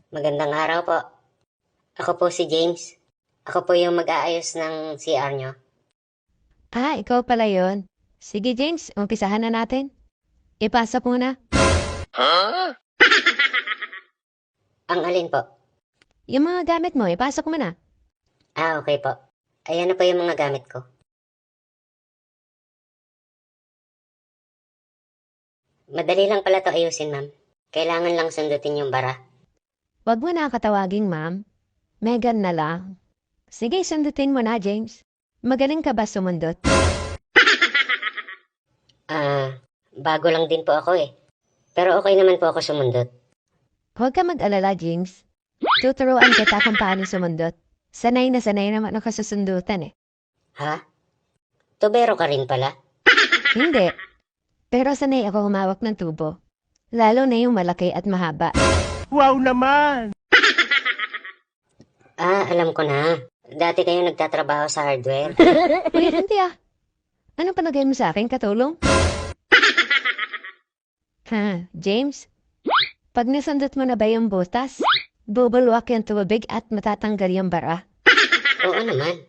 Magandang araw po. Ako po si James. Ako po yung mag-aayos ng CR nyo. Ikaw pala yon. Sige James, umpisahan na natin. Ipasa mo na. Ang alin po? Yung mga gamit mo, ipasok mo na. Okay po. Ayan na po yung mga gamit ko. Madali lang pala to ayusin, ma'am. Kailangan lang sundutin yung bara. Huwag mo na katawaging ma'am. Megan na lang. Sige, sundutin mo na, James. Magaling ka ba sumundot? Bago lang din po ako eh. Pero okay naman po ako sumundot. Huwag ka mag-alala, James. Tuturuan kita kung paano sumundot. Sanay naman ako sa sundutan eh. Ha? Tubero ka rin pala? Hindi. Pero sanay ako humawak ng tubo. Lalo na yung malaki at mahaba. Wow naman! Alam ko na. Dati kayo nagtatrabaho sa hardware. Uy, hindi ah. Ano palagay mo sa akin, katulong? James? Pag nasundot mo na ba yung butas, bubulwak yung tubig at matatanggal yung bara. Oo naman.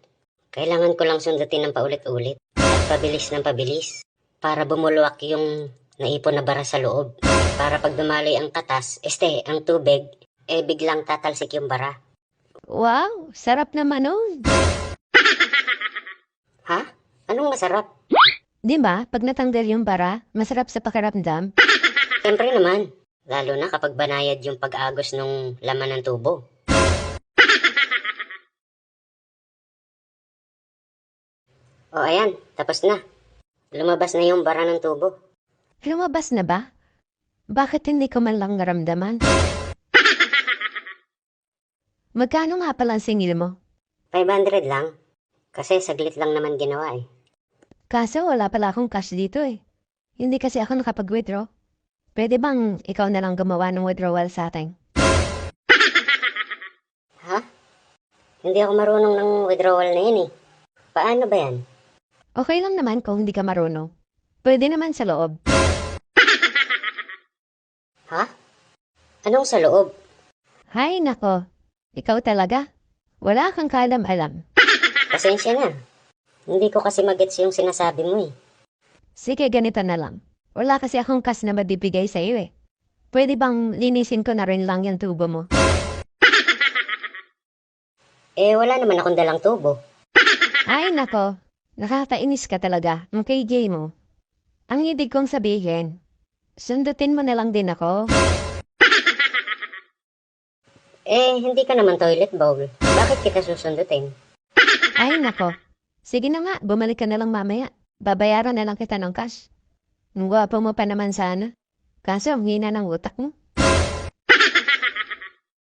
Kailangan ko lang sundutin ng paulit-ulit. At pabilis ng pabilis. Para bumulwak yung naipon na bara sa loob. Para pag dumaloy ang katas, ang tubig, biglang tatalsik yung bara. Wow, sarap naman nun. Ha? Anong masarap? Di ba, pag natanggal yung bara, masarap sa pakiramdam? Siyempre naman. Lalo na kapag banayad yung pag-agos nung laman ng tubo. Ayan. Tapos na. Lumabas na yung bara ng tubo. Lumabas na ba? Bakit hindi ko man lang naramdaman? Magkano nga pala ang singil mo? 500 lang. Kasi saglit lang naman ginawa eh. Kaso wala pala akong cash dito eh. Hindi kasi ako nakapag-withdraw. Pwede bang ikaw na lang gumawa ng withdrawal sa atin? Ha? Hindi ako marunong ng withdrawal na yun eh. Paano ba yan? Okay lang naman kung hindi ka marunong. Pwede naman sa loob. Ha? Anong sa loob? Hay nako, ikaw talaga. Wala kang kalam-alam. Pasensya na. Hindi ko kasi magets yung sinasabi mo eh. Sige, ganito na lang. Wala kasi akong cash na mabibigay sa iyo eh. Pwede bang linisin ko na rin lang yung tubo mo? Wala naman akong dalang tubo. Ay nako, nakakainis ka talaga ng KJ mo. Ang ibig kong sabihin, sundutin mo na lang din ako. Hindi ka naman toilet bowl. Bakit kita susundutin? Ay nako, sige na nga, bumalik ka na lang mamaya. Babayaran na lang kita ng cash. Ang gwapo mo pa naman sana. Kaso ang hina ng utak mo.